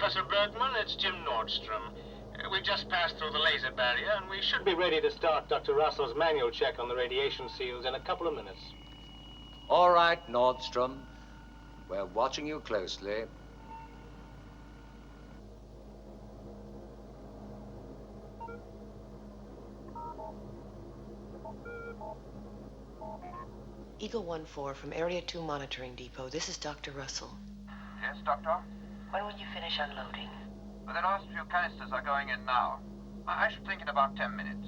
Professor Bergman. It's Jim Nordstrom. We've just passed through the laser barrier, and we should be ready to start Dr. Russell's manual check on the radiation seals in a couple of minutes. All right, Nordstrom. We're watching you closely. e1s1 from Area 2 Monitoring Depot. This is Dr. Russell. Yes, Doctor? When will you finish unloading? Well, the last few canisters are going in now. I should think in about 10 minutes.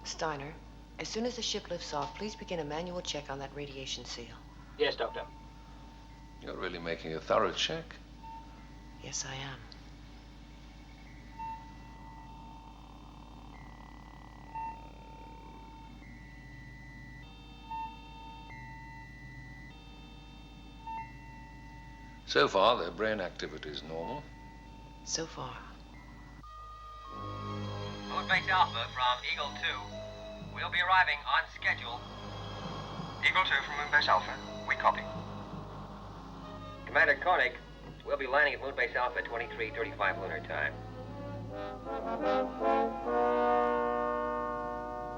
Steiner, as soon as the ship lifts off, please begin a manual check on that radiation seal. Yes, Doctor. You're really making a thorough check. Yes, I am. So far, their brain activity is normal. So far. Moonbase Alpha from Eagle 2. We'll be arriving on schedule. Eagle 2 from Moonbase Alpha. We copy. Commander Koenig, we'll be landing at Moonbase Alpha at 23:35 lunar time.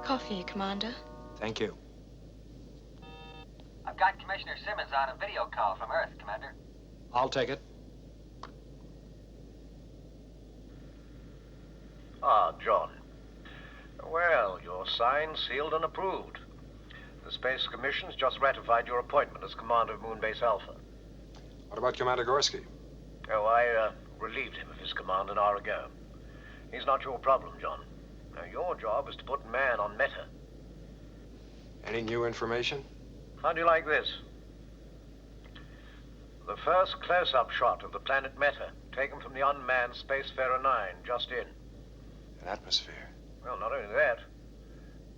Coffee, Commander. Thank you. I've got Commissioner Simmons on a video call from Earth, Commander. I'll take it. Ah, John. Well, you're signed, sealed, and approved. The Space Commission's just ratified your appointment as commander of Moonbase Alpha. What about Commander Gorski? Oh, I relieved him of his command an hour ago. He's not your problem, John. Now, your job is to put man on Meta. Any new information? How do you like this? The first close-up shot of the planet Meta, taken from the unmanned Spacefarer 9, just in. An atmosphere. Well, not only that.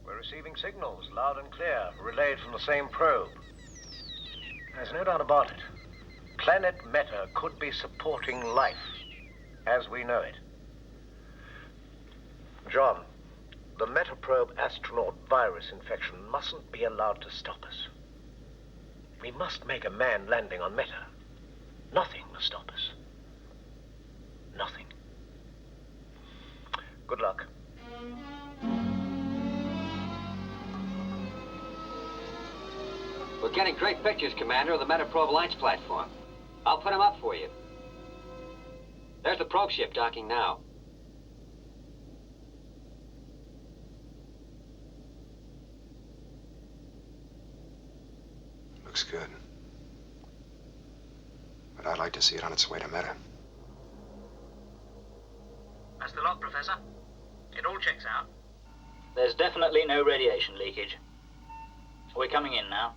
We're receiving signals, loud and clear, relayed from the same probe. There's no doubt about it. Planet Meta could be supporting life, as we know it. John, the Metaprobe astronaut virus infection mustn't be allowed to stop us. We must make a manned landing on Meta. Nothing must stop us. Nothing. Good luck. We're getting great pictures, Commander, of the Metaprobe launch platform. I'll put them up for you. There's the probe ship docking now. Looks good. But I'd like to see it on its way to Meta. That's the lot, Professor. It all checks out. There's definitely no radiation leakage. We're coming in now.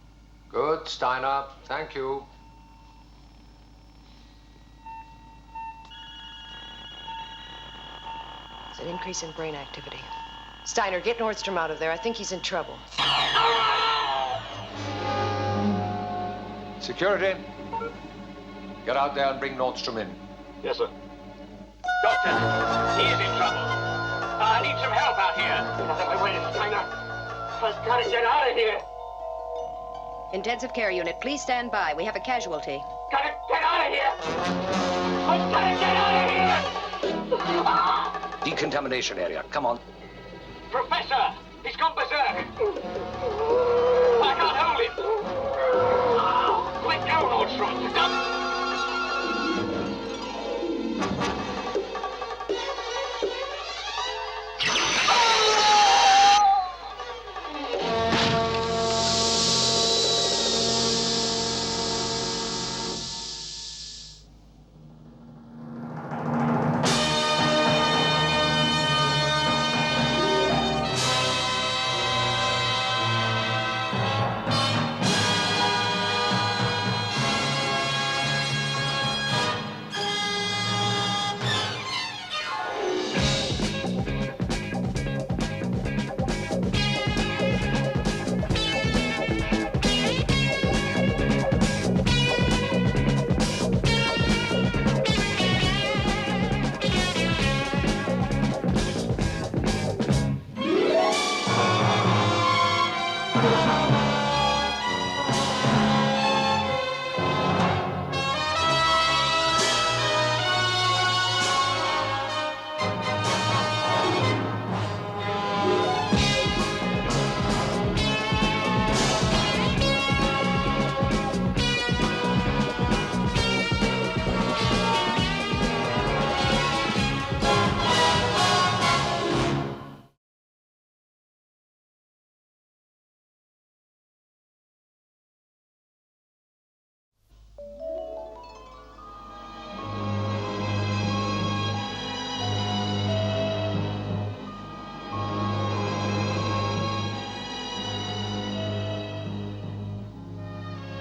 Good, Steiner. Thank you. It's an increase in brain activity. Steiner, get Nordstrom out of there. I think he's in trouble. Security. Get out there and bring Nordstrom in. Yes, sir. Doctor, he is in trouble. I need some help out here. Wait, Steiner. I've got to get out of here. Intensive care unit, please stand by. We have a casualty. Gotta get out of here. I've got to get out of here. Decontamination area. Come on. Professor, he's gone berserk. I can't hold him. Let go, Nordstrom. Stop.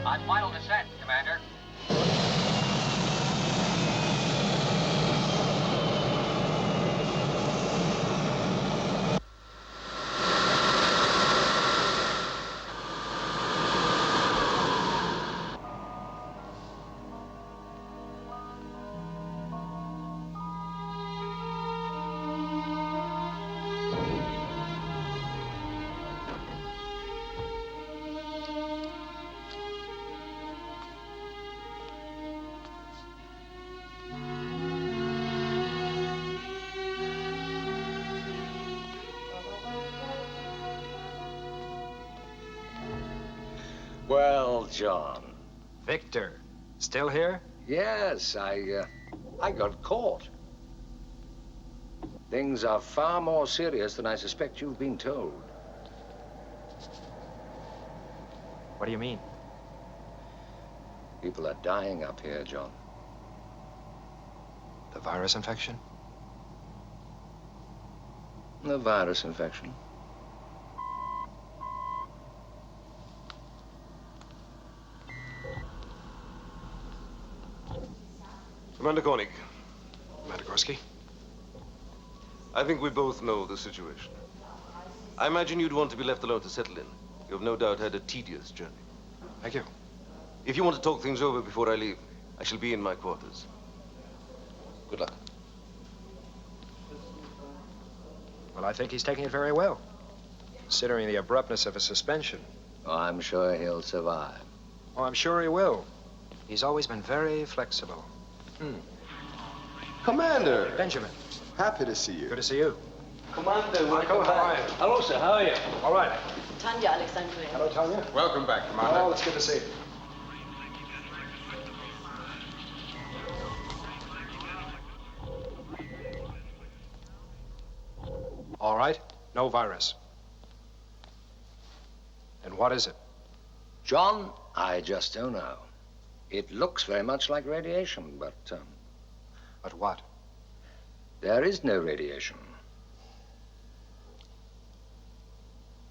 On final descent, Commander. Well, John. Victor, still here? Yes, I got caught. Things are far more serious than I suspect you've been told. What do you mean? People are dying up here, John. The virus infection? The virus infection. Commander Koenig, Commander Gorski? I think we both know the situation. I imagine you'd want to be left alone to settle in. You have no doubt had a tedious journey. Thank you. If you want to talk things over before I leave, I shall be in my quarters. Good luck. Well, I think he's taking it very well, considering the abruptness of a suspension. Oh, I'm sure he'll survive. Oh, I'm sure he will. He's always been very flexible. Commander! Benjamin. Happy to see you. Good to see you. Commander, Michael, how are you? Hello, sir. How are you? All right. Tanya Alexandria. Hello, Tanya. Welcome back, Commander. Oh, it's good to see you. All right. No virus. And what is it? John, I just don't know. It looks very much like radiation, but But what? there is no radiation.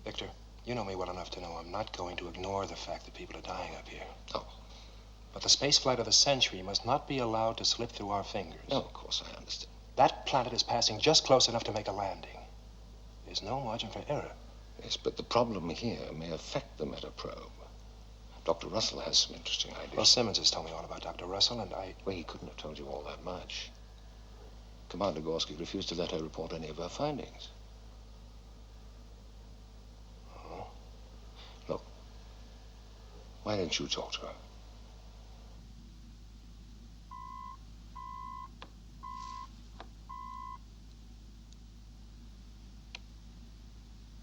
Victor, you know me well enough to know I'm not going to ignore the fact that people are dying up here. Oh. But the space flight of the century must not be allowed to slip through our fingers. No, of course I understand. That planet is passing just close enough to make a landing. There's no margin for error. Yes, but the problem here may affect the metaprobe. Dr. Russell has some interesting ideas. Well, Simmons has told me all about Dr. Russell, and Well, he couldn't have told you all that much. Commander Gorski refused to let her report any of her findings. Oh. Look, why don't you talk to her?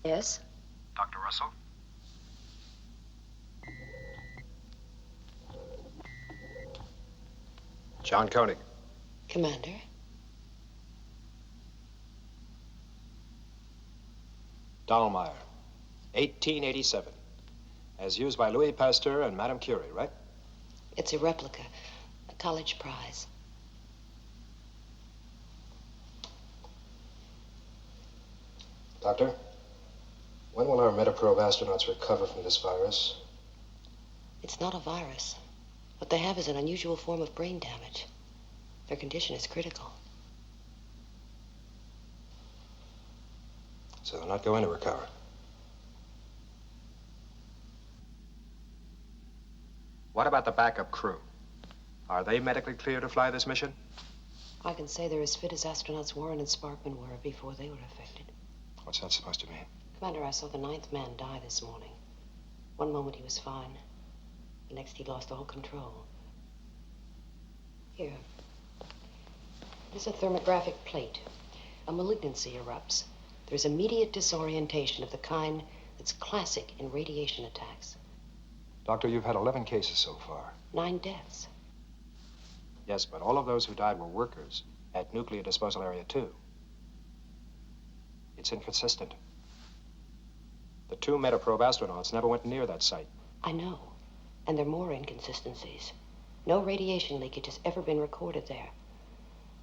Yes? Dr. Russell? John Koenig. Commander? Dahlmeyer, 1887. As used by Louis Pasteur and Madame Curie, right? It's a replica, a college prize. Doctor, when will our Metaprobe astronauts recover from this virus? It's not a virus. What they have is an unusual form of brain damage. Their condition is critical. So they're not going to recover. What about the backup crew? Are they medically clear to fly this mission? I can say they're as fit as astronauts Warren and Sparkman were before they were affected. What's that supposed to mean? Commander, I saw the 9th man die this morning. One moment he was fine. The next he lost all control. Here. There's a thermographic plate. A malignancy erupts. There's immediate disorientation of the kind that's classic in radiation attacks. Doctor, you've had 11 cases so far. 9 deaths. Yes, but all of those who died were workers at Nuclear Disposal Area 2. It's inconsistent. The 2 Metaprobe astronauts never went near that site. I know. And there are more inconsistencies. No radiation leakage has ever been recorded there.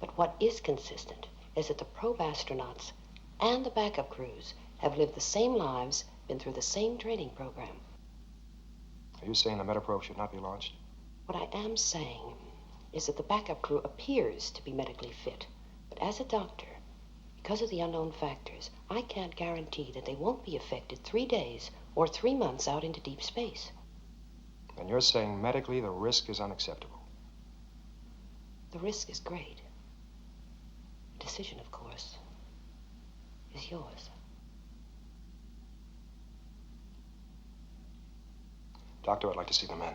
But what is consistent is that the probe astronauts and the backup crews have lived the same lives, been through the same training program. Are you saying the Metaprobe should not be launched? What I am saying is that the backup crew appears to be medically fit. But as a doctor, because of the unknown factors, I can't guarantee that they won't be affected 3 days or 3 months out into deep space. And you're saying medically the risk is unacceptable? The risk is great. The decision, of course, is yours. Doctor, I'd like to see the men.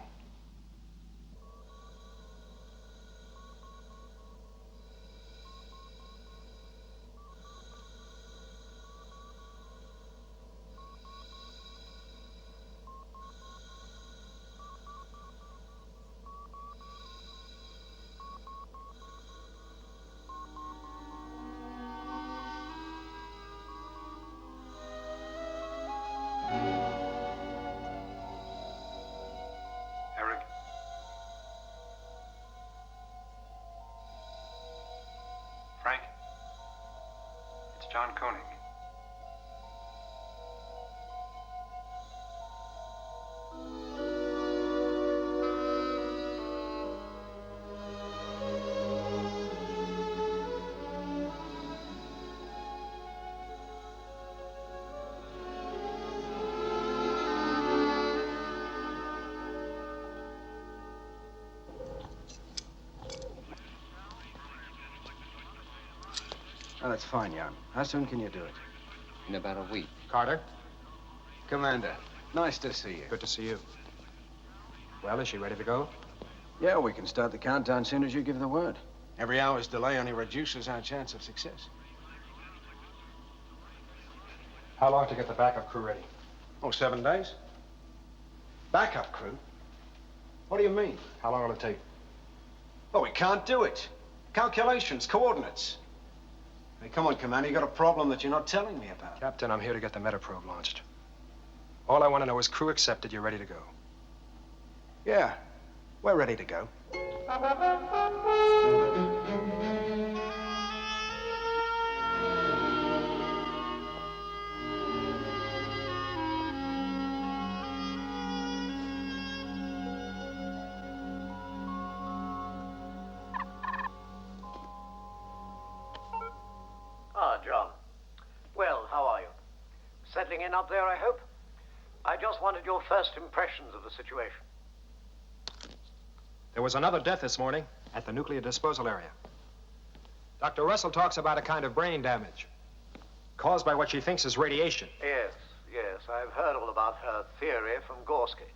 Frank? It's John Koenig. Oh, that's fine, Jan. How soon can you do it? In about a week. Carter? Commander, nice to see you. Good to see you. Well, is she ready to go? Yeah, we can start the countdown as soon as you give the word. Every hour's delay only reduces our chance of success. How long to get the backup crew ready? Oh, 7 days. Backup crew? What do you mean? How long will it take? Oh, we can't do it. Calculations, coordinates. Hey, come on, Commander. You got a problem that you're not telling me about. Captain, I'm here to get the Metaprobe launched. All I want to know is crew accepted, you're ready to go. Yeah, we're ready to go. Ah, John. Well, how are you? Settling in up there, I hope? I just wanted your first impressions of the situation. There was another death this morning at the nuclear disposal area. Dr. Russell talks about a kind of brain damage caused by what she thinks is radiation. Yes, I've heard all about her theory from Gorski.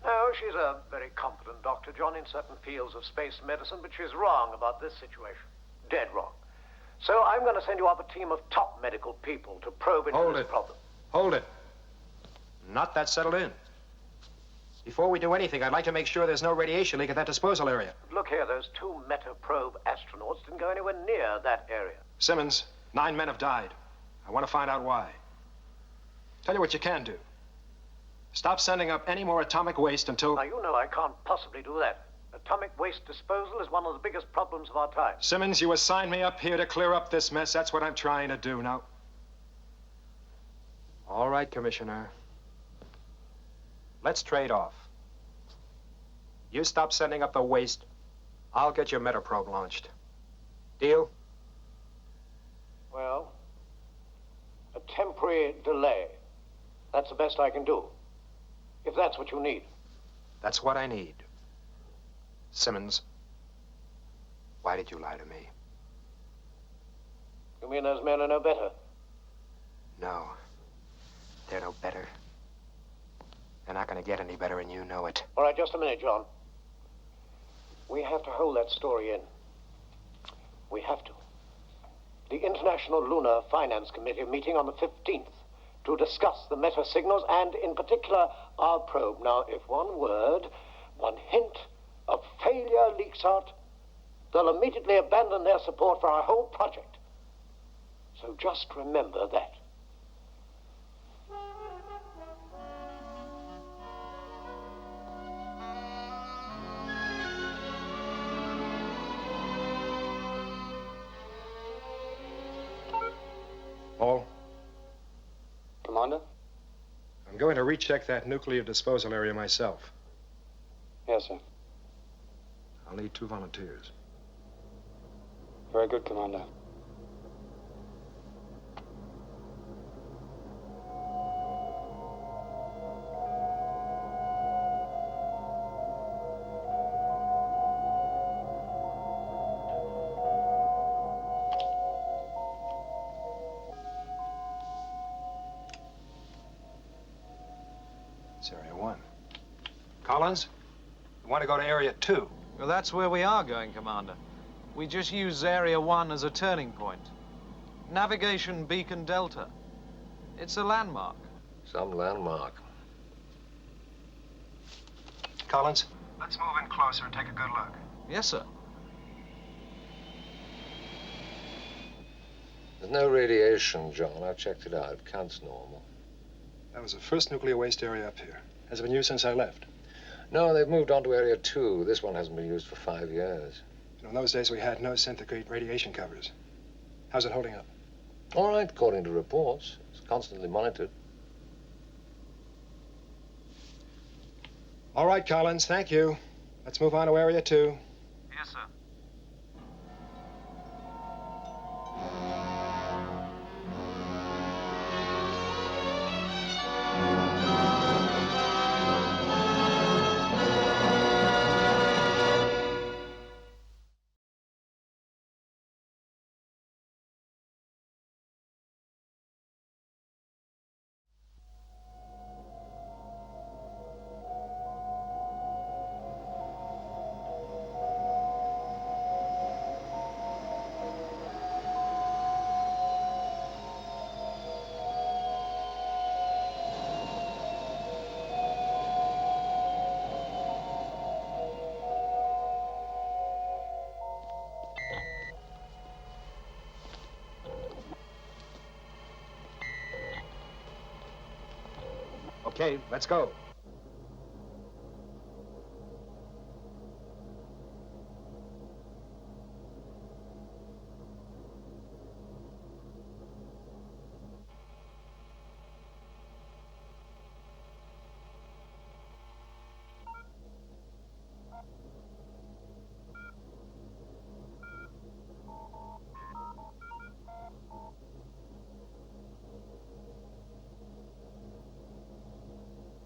No, she's a very competent doctor, John, in certain fields of space medicine, but she's wrong about this situation. Dead wrong. So I'm going to send you up a team of top medical people to probe into this problem. Hold it. Not that settled in. Before we do anything, I'd like to make sure there's no radiation leak at that disposal area. Look here, those 2 Metaprobe astronauts didn't go anywhere near that area. Simmons, 9 men have died. I want to find out why. Tell you what you can do. Stop sending up any more atomic waste until... Now, you know I can't possibly do that. Atomic waste disposal is one of the biggest problems of our time. Simmons, you assigned me up here to clear up this mess. That's what I'm trying to do now. All right, Commissioner. Let's trade off. You stop sending up the waste, I'll get your Metaprobe launched. Deal? Well, a temporary delay. That's the best I can do. If that's what you need. That's what I need. Simmons, why did you lie to me? You mean those men are no better? No. They're no better. They're not going to get any better, and you know it. All right, just a minute, John. We have to hold that story in. We have to. The International Lunar Finance Committee meeting on the 15th to discuss the meta signals and, in particular, our probe. Now, if one word, one hint of failure leaks out, they'll immediately abandon their support for our whole project. So just remember that. Paul? Commander? I'm going to recheck that nuclear disposal area myself. Yes, sir. I'll need 2 volunteers. Very good, Commander. It's Area 1. Collins, you want to go to Area 2? Well, that's where we are going, Commander. We just use Area 1 as a turning point. Navigation Beacon Delta. It's a landmark. Some landmark. Collins, let's move in closer and take a good look. Yes, sir. There's no radiation, John. I've checked it out. It counts normal. That was the first nuclear waste area up here. Has it been used since I left? No, they've moved on to Area 2. This one hasn't been used for 5 years. You know, in those days, we had no centigrade radiation covers. How's it holding up? All right, according to reports. It's constantly monitored. All right, Collins, thank you. Let's move on to Area 2. Yes, sir. Okay, let's go.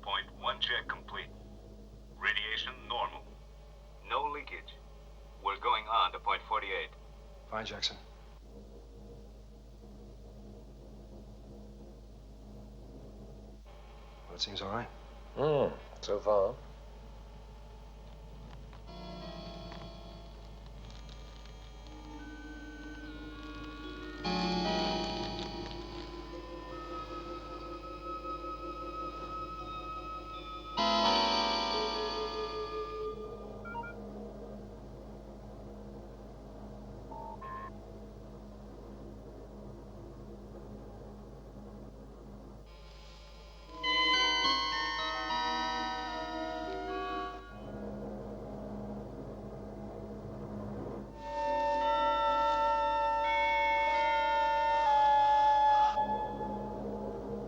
Point 1 check complete. Radiation normal. No leakage. We're going on to point 48. Fine, Jackson. Well, it seems all right. So far.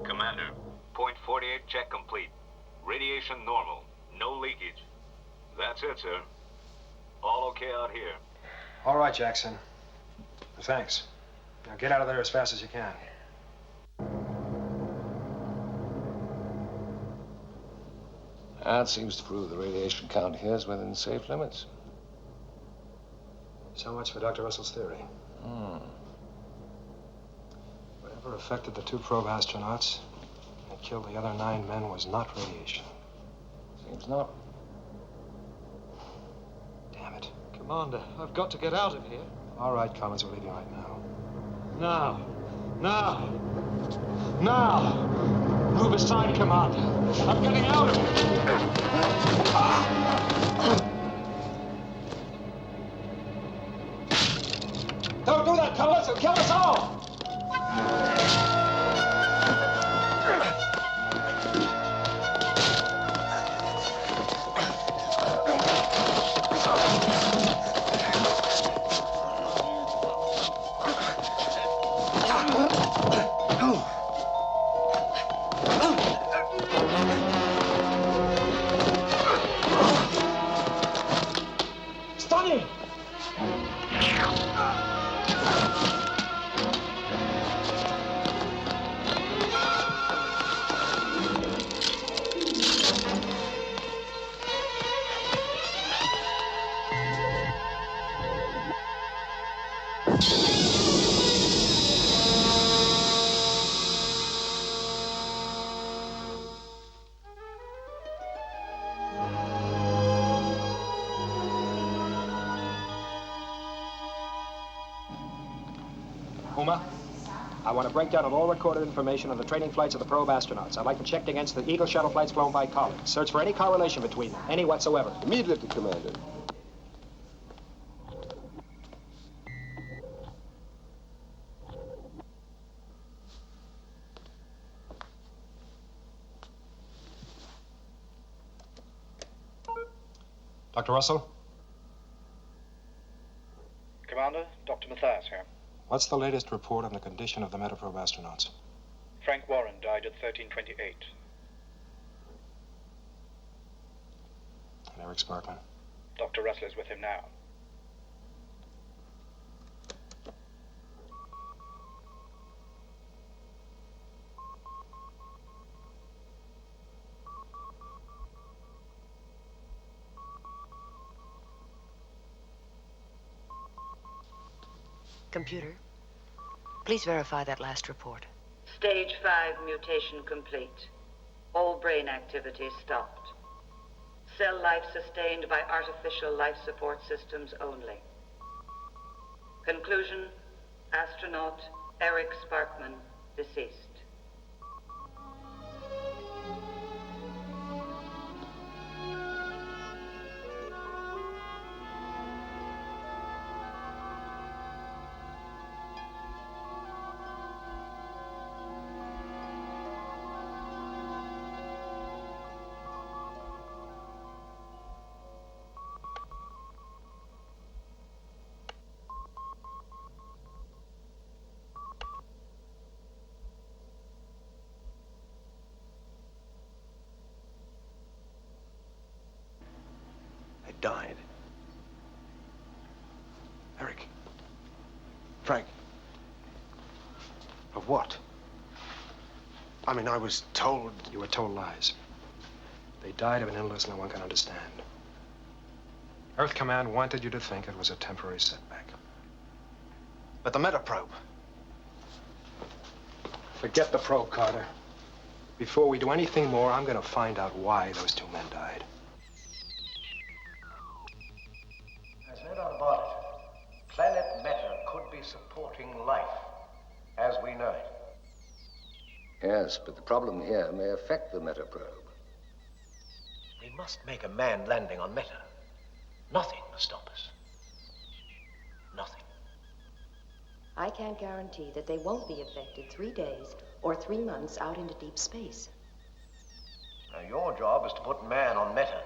Commander, point 48 check complete. Radiation normal. No leakage. That's it, sir. All okay out here. All right, Jackson. Thanks. Now get out of there as fast as you can. That seems to prove the radiation count here is within safe limits. So much for Dr. Russell's theory. Whatever affected the 2 probe astronauts and killed the other 9 men was not radiation. Seems not. Damn it. Commander, I've got to get out of here. All right, Collins, we're leaving right now. Now. Now. Now. Move aside, Commander. I'm getting out of here. Don't do that, Collins. It'll kill us all. Uma, I want a breakdown of all recorded information on the training flights of the probe astronauts. I'd like them checked against the Eagle shuttle flights flown by Collins. Search for any correlation between them, any whatsoever. Immediately, Commander. Dr. Russell? Commander, Dr. Mathias here. What's the latest report on the condition of the Metaprobe astronauts? Frank Warren died at 1328. And Eric Sparkman? Dr. Russell is with him now. Computer, please verify that last report. Stage 5 mutation complete. All brain activity stopped. Cell life sustained by artificial life support systems only. Conclusion, astronaut Eric Sparkman, deceased. Died. Eric. Frank. Of what? I mean, I was told... You were told lies. They died of an illness no one can understand. Earth Command wanted you to think it was a temporary setback. But the Metaprobe. Forget the probe, Carter. Before we do anything more, I'm gonna find out why those two men died. There's no doubt about it. Planet Meta could be supporting life as we know it. Yes, but the problem here may affect the Metaprobe. We must make a manned landing on Meta. Nothing will stop us. Nothing. I can't guarantee that they won't be affected 3 days or 3 months out into deep space. Now, your job is to put man on Meta.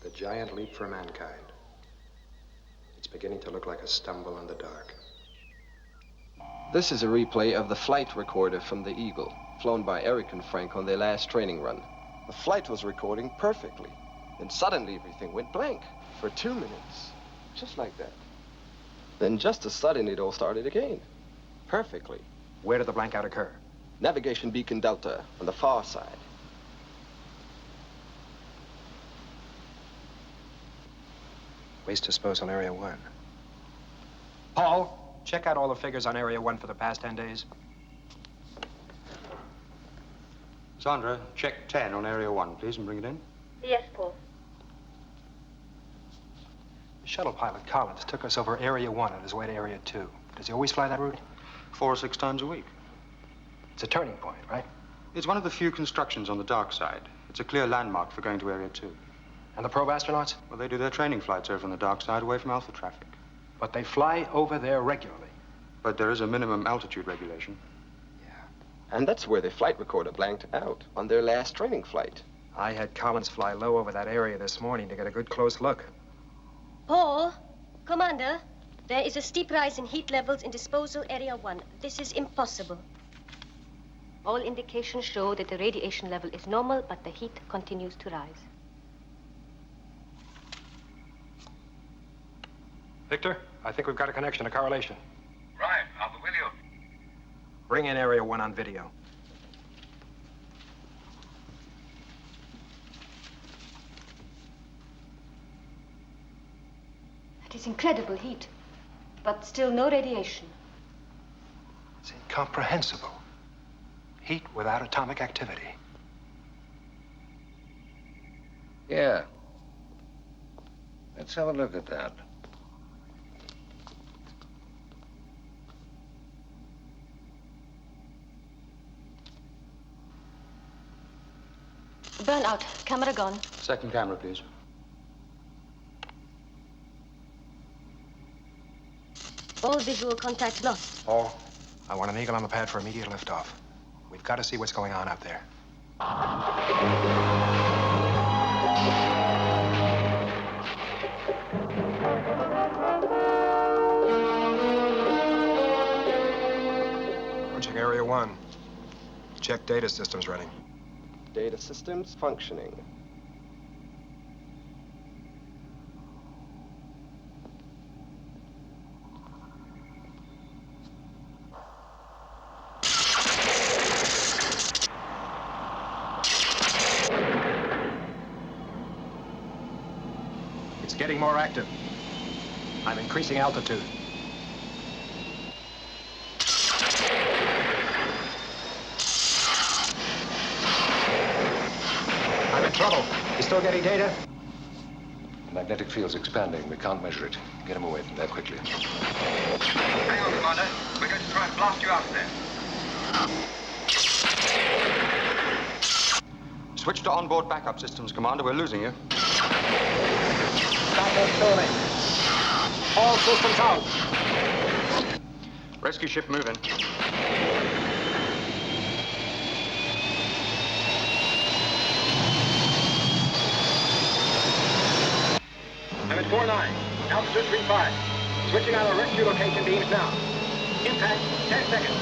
The giant leap for mankind. It's beginning to look like a stumble in the dark. This is a replay of the flight recorder from the Eagle, flown by Eric and Frank on their last training run. The flight was recording perfectly. Then suddenly everything went blank for 2 minutes, just like that. Then just as sudden it all started again, perfectly. Where did the blankout occur? Navigation beacon Delta on the far side. Waste disposal area 1. Paul, check out all the figures on area 1 for the past 10 days. Sandra, check 10 on area 1, please, and bring it in. Yes, Paul. The shuttle pilot, Collins, took us over area 1 on his way to area 2. Does he always fly that route? 4 or 6 times a week. It's a turning point, right? It's one of the few constructions on the dark side. It's a clear landmark for going to area 2. And the probe astronauts? Well, they do their training flights over on the dark side, away from alpha traffic. But they fly over there regularly. But there is a minimum altitude regulation. And that's where the flight recorder blanked out, on their last training flight. I had Collins fly low over that area this morning to get a good close look. Paul, Commander, there is a steep rise in heat levels in disposal area 1. This is impossible. All indications show that the radiation level is normal, but the heat continues to rise. Victor, I think we've got a connection, a correlation. Right, I'll be with you. Bring in area 1 on video. That is incredible heat, but still no radiation. It's incomprehensible. Heat without atomic activity. Yeah. Let's have a look at that. Burnout. Camera gone. Second camera, please. All visual contact lost. Paul, I want an eagle on the pad for immediate liftoff. We've got to see what's going on out there. Approaching Area 1. Check data systems running. Data systems functioning. It's getting more active. I'm increasing altitude. I'm in trouble. You still getting data? The magnetic field's expanding. We can't measure it. Get him away from there quickly. Hang on, Commander. We're going to try and blast you out of there. Switch to onboard backup systems, Commander. We're losing you. Backup turning. All systems out. Rescue ship moving. I'm at 4-9. Altitude 3-5. Switching on our rescue location beams now. Impact, 10 seconds.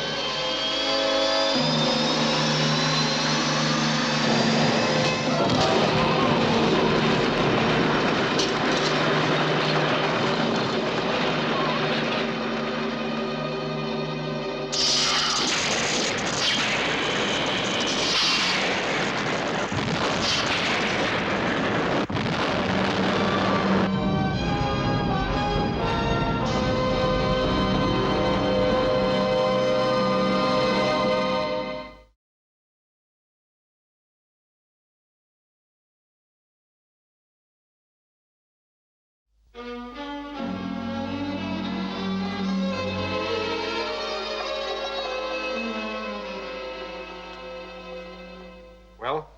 Well?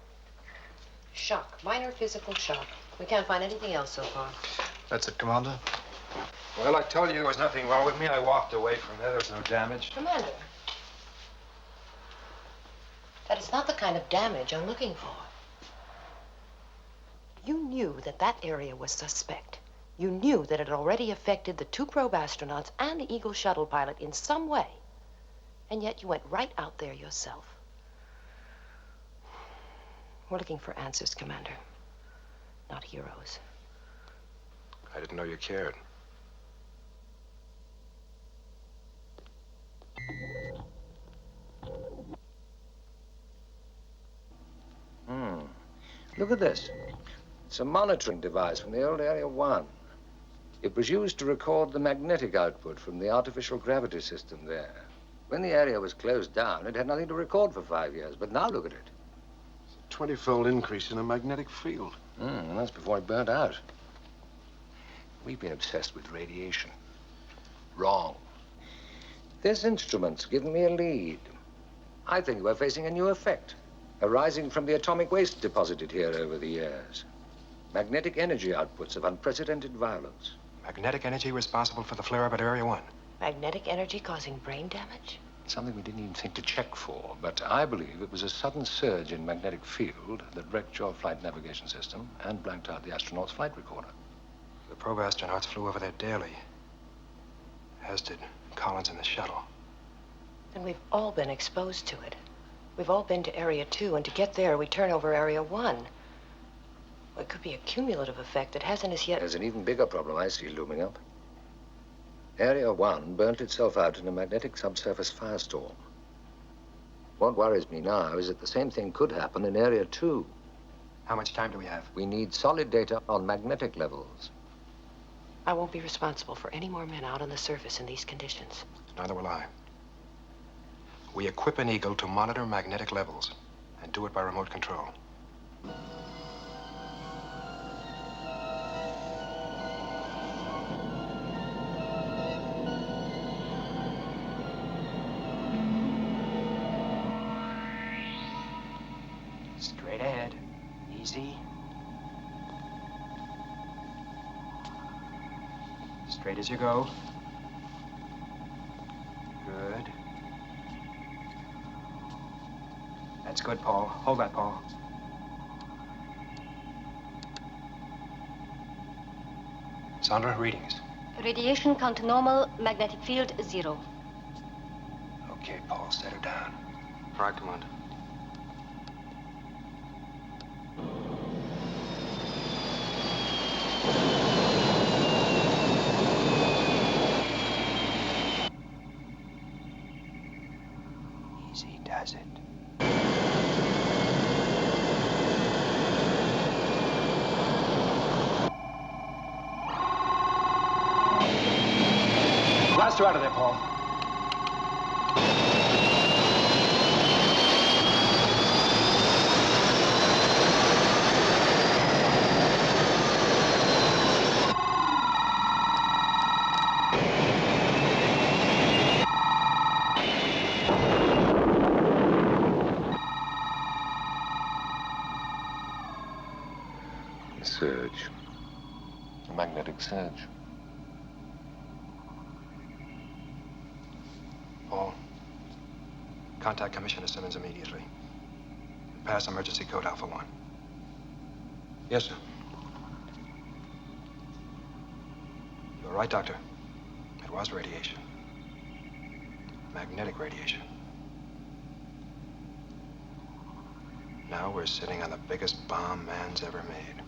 Shock. Minor physical shock. We can't find anything else so far. That's it, Commander. Well, I told you there was nothing wrong with me. I walked away from there. There was no damage. Commander. That is not the kind of damage I'm looking for. You knew that that area was suspect. You knew that it had already affected the 2 probe astronauts and the Eagle shuttle pilot in some way. And yet you went right out there yourself. We're looking for answers, Commander. Not heroes. I didn't know you cared. Look at this. It's a monitoring device from the old Area 1. It was used to record the magnetic output from the artificial gravity system there. When the area was closed down, it had nothing to record for 5 years, but now look at it. 20-fold increase in the magnetic field. And that's before it burnt out. We've been obsessed with radiation. Wrong. This instrument's given me a lead. I think we're facing a new effect, arising from the atomic waste deposited here over the years. Magnetic energy outputs of unprecedented violence. Magnetic energy responsible for the flare-up at Area 1. Magnetic energy causing brain damage? Something we didn't even think to check for, but I believe it was a sudden surge in magnetic field that wrecked your flight navigation system and blanked out the astronaut's flight recorder. The probe astronauts flew over there daily, as did Collins and the shuttle. And we've all been exposed to it. We've all been to Area 2, and to get there, we turn over Area 1. Well, it could be a cumulative effect that hasn't as yet... There's an even bigger problem I see looming up. Area 1 burnt itself out in a magnetic subsurface firestorm. What worries me now is that the same thing could happen in Area 2. How much time do we have? We need solid data on magnetic levels. I won't be responsible for any more men out on the surface in these conditions. Neither will I. We equip an Eagle to monitor magnetic levels and do it by remote control. Straight ahead. Easy. Straight as you go. Good. That's good, Paul. Hold that, Paul. Sandra, readings. Radiation count normal, magnetic field 0. Okay, Paul, set her down. All right, Commander. Easy does it. Blast her out of there, Paul. A surge. A magnetic surge. Paul, contact Commissioner Simmons immediately. Pass emergency code Alpha 1. Yes, sir. You're right, Doctor. It was radiation. Magnetic radiation. Now we're sitting on the biggest bomb man's ever made.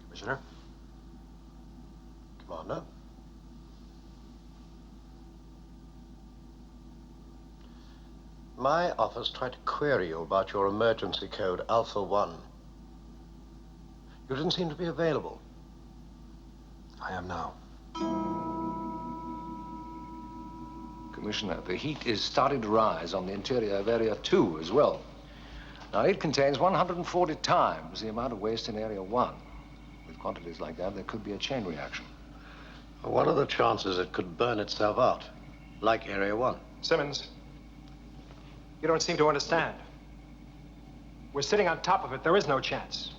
Commissioner? Commander? My office tried to query you about your emergency code Alpha 1. You didn't seem to be available. I am now. Commissioner, the heat is starting to rise on the interior of Area 2 as well. Now, it contains 140 times the amount of waste in Area 1. With quantities like that, there could be a chain reaction. What are the chances it could burn itself out, like Area 1? Simmons, you don't seem to understand. We're sitting on top of it. There is no chance.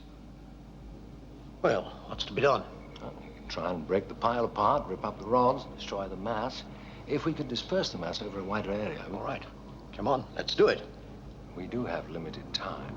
Well, what's to be done? Well, you can try and break the pile apart, rip up the rods, destroy the mass. If we could disperse the mass over a wider area. All right. Come on, let's do it. We do have limited time.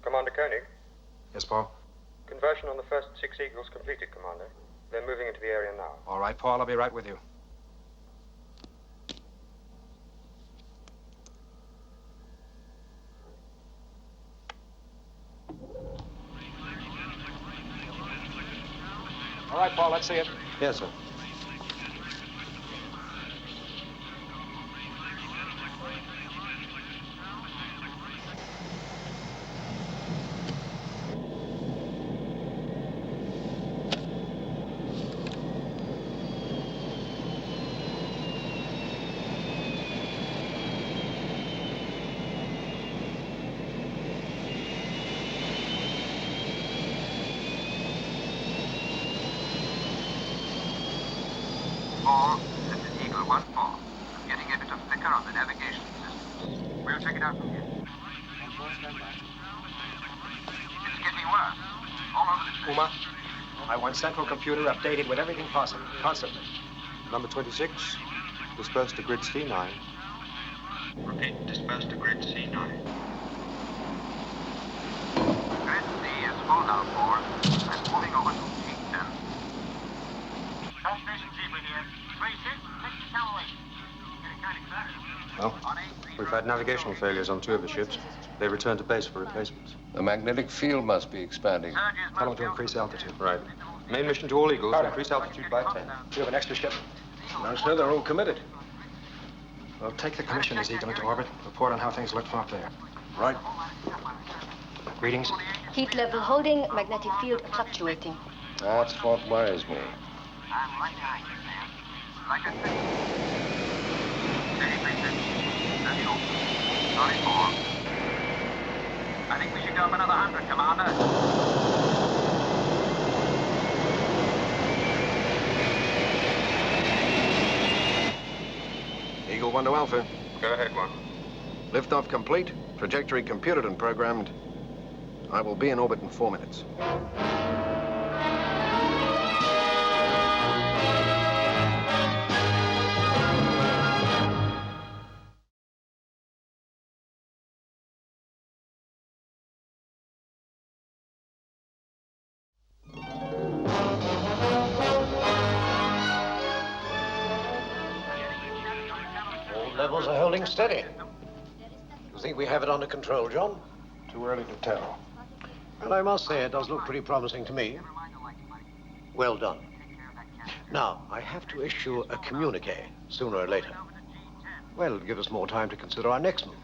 Commander Koenig? Yes, Paul? Conversion on the first 6 Eagles completed, Commander. They're moving into the area now. All right, Paul, I'll be right with you. All right, Paul, let's see it. Yes, sir. checker on the navigation system. We'll check it out from here. It's getting worse. All over the place. Uma, I want central computer updated with everything possible, constantly. Number 26, disperse to grid C9. Repeat, disperse to grid C9. Grid C is full now, 4. I'm moving over to G10. Station Keeper here. 26, take the count away. Getting kind of excited. Well, we've had navigational failures on 2 of the ships. They returned to base for replacements. The magnetic field must be expanding. Tell them to increase altitude. Right. Main mission to all Eagles, increase altitude by 10. You have an extra ship? No, sir, they're all committed. Well, take the commissioner's eagle into orbit. Report on how things look from up there. Right. Greetings. Heat level holding, magnetic field fluctuating. That's what worries me. I'm right behind you, Sam. Like I said. Steady, 350. That's all. Sorry, 4. I think we should go up another 100, Commander. Eagle 1 to Alpha. Go ahead, 1. Liftoff complete. Trajectory computed and programmed. I will be in orbit in 4 minutes. Levels are holding steady. You think we have it under control, John? Too early to tell. Well, I must say it does look pretty promising to me. Well done. Now, I have to issue a communique sooner or later. Well, it'll give us more time to consider our next move.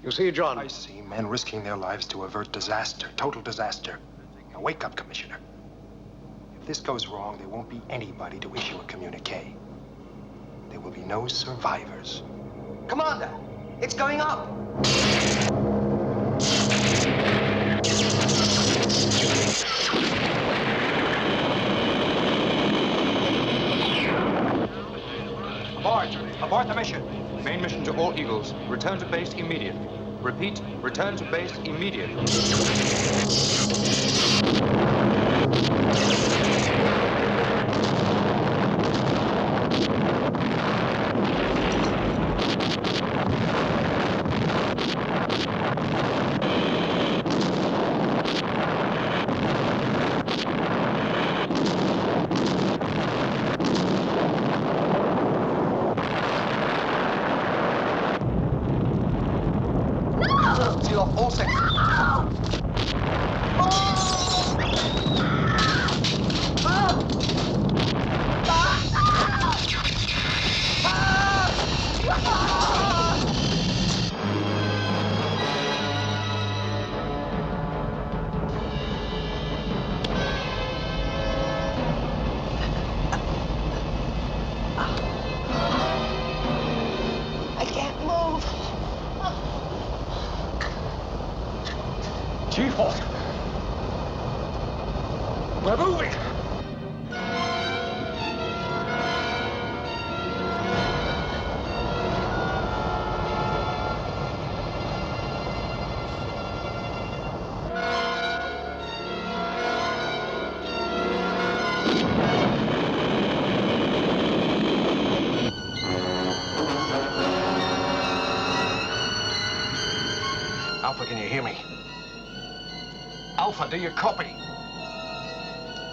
You see, John... I see men risking their lives to avert disaster, total disaster. Now, wake up, Commissioner. If this goes wrong, there won't be anybody to issue a communique. There will be no survivors. Commander, it's going up. Abort! Abort the mission. Main mission to all Eagles. Return to base immediately. Repeat, return to base immediately. We're moving! Alpha, can you hear me? Alpha, do you copy?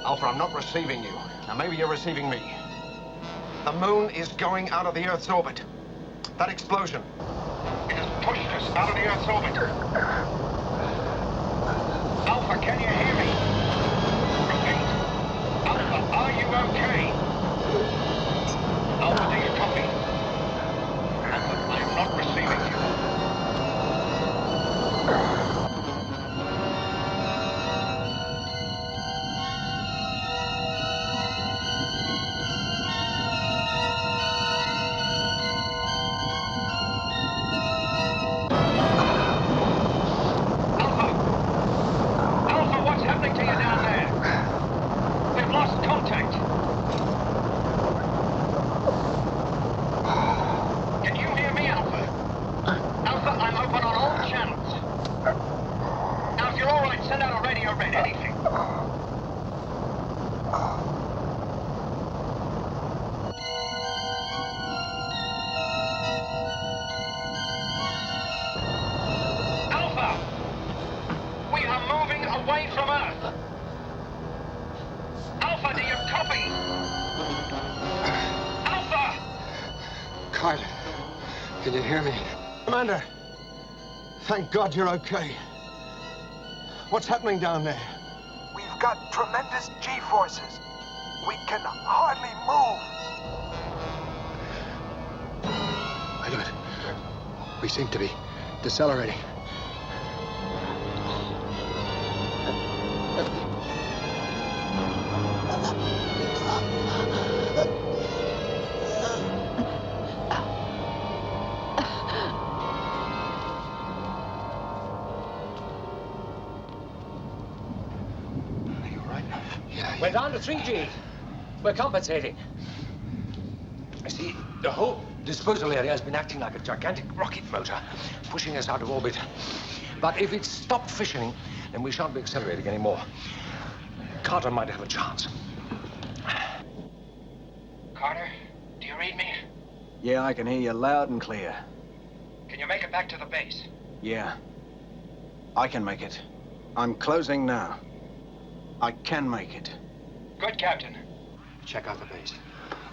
Alpha, I'm not receiving you. Now, maybe you're receiving me. The moon is going out of the Earth's orbit. That explosion, it has pushed us out of the Earth's orbit. Alpha, can you hear me? Repeat. Alpha, are you okay? Alpha, do you copy? Alpha, I am not receiving you. Can you hear me? Commander! Thank God you're okay. What's happening down there? We've got tremendous G-forces. We can hardly move. Wait a minute. We seem to be decelerating. We're down to 3G. We're compensating. I see, the whole disposal area has been acting like a gigantic rocket motor, pushing us out of orbit. But if it stopped fissioning, then we shan't be accelerating anymore. Carter might have a chance. Carter, do you read me? Yeah, I can hear you loud and clear. Can you make it back to the base? Yeah. I can make it. I'm closing now. I can make it. Good, Captain. Check out the base.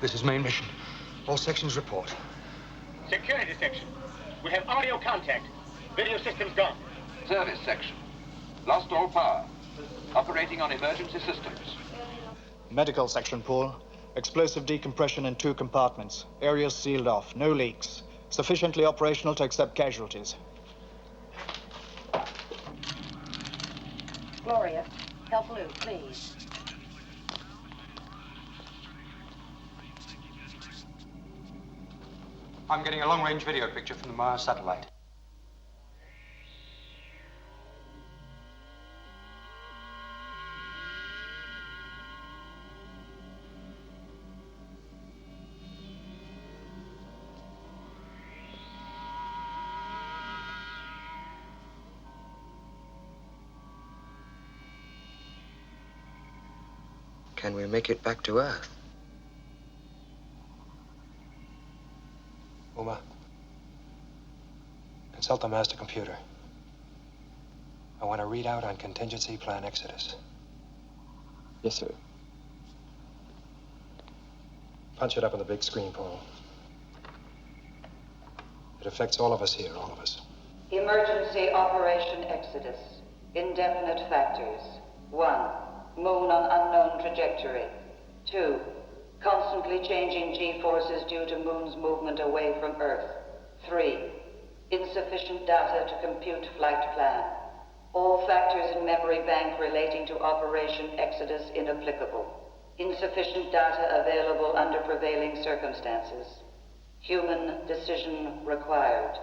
This is main mission. All sections report. Security section. We have audio contact. Video system's gone. Service section. Lost all power. Operating on emergency systems. Medical section, Paul. Explosive decompression in 2 compartments. Areas sealed off. No leaks. Sufficiently operational to accept casualties. Gloria, help Lou, please. I'm getting a long-range video picture from the Mars satellite. Can we make it back to Earth? Uma, consult the master computer. I want a readout on contingency plan Exodus. Yes, sir. Punch it up on the big screen, Paul. It affects all of us here, all of us. Emergency Operation Exodus. Indefinite factors. 1. Moon on unknown trajectory. 2. Constantly changing G-forces due to Moon's movement away from Earth. 3. Insufficient data to compute flight plan. All factors in memory bank relating to Operation Exodus inapplicable. Insufficient data available under prevailing circumstances. Human decision required.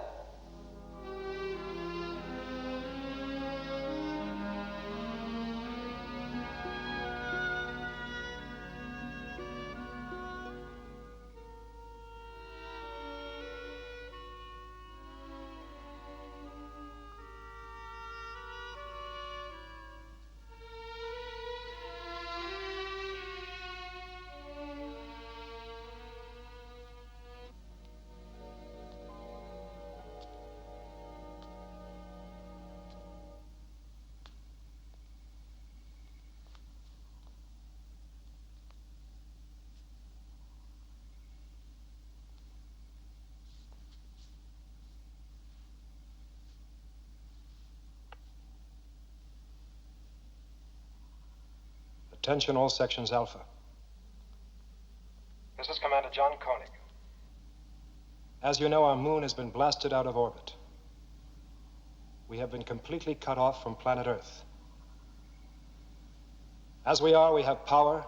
Attention all sections Alpha. This is Commander John Koenig. As you know, our moon has been blasted out of orbit. We have been completely cut off from planet Earth. As we are, we have power,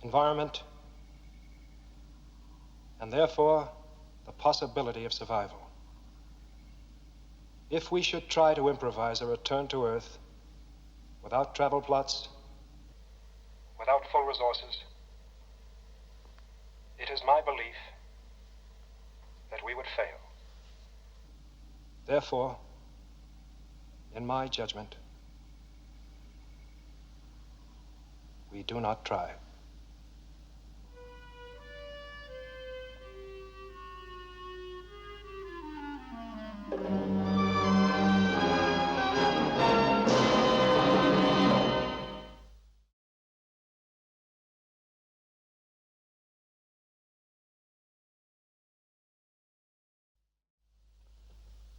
environment, and therefore the possibility of survival. If we should try to improvise a return to Earth without travel plots, Without full resources, it is my belief that we would fail. therefore, in my judgment, we do not try.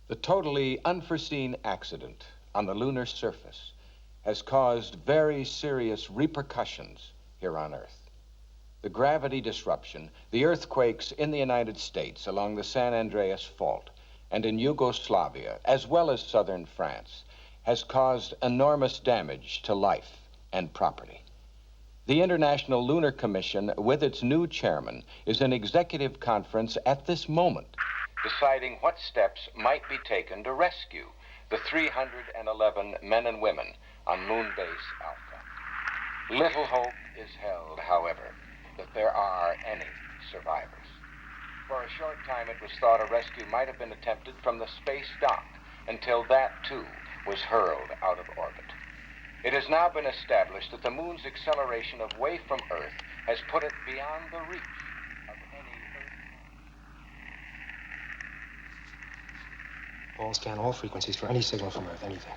The totally unforeseen accident on the lunar surface has caused very serious repercussions here on Earth. The gravity disruption, the earthquakes in the United States along the San Andreas Fault and in Yugoslavia, as well as southern France, has caused enormous damage to life and property. The International Lunar Commission, with its new chairman, is in executive conference at this moment, deciding what steps might be taken to rescue the 311 men and women on Moon Base Alpha. Little hope is held, however, that there are any survivors. For a short time, it was thought a rescue might have been attempted from the space dock, until that, too, was hurled out of orbit. It has now been established that the moon's acceleration away from Earth has put it beyond the reach of any Earth. Paul, scan all frequencies for any signal from Earth, anything.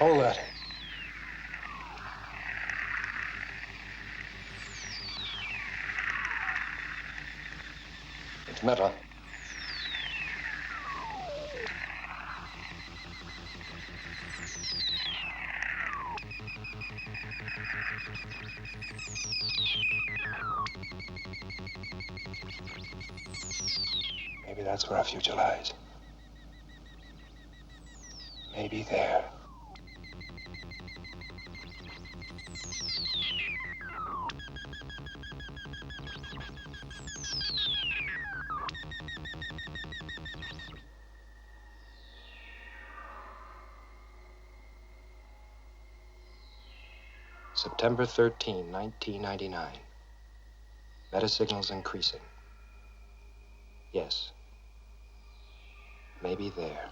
Hold that. It's Meta. Maybe that's where our future lies. Maybe there. September 13, 1999. Meta signals increasing. Yes. Maybe there.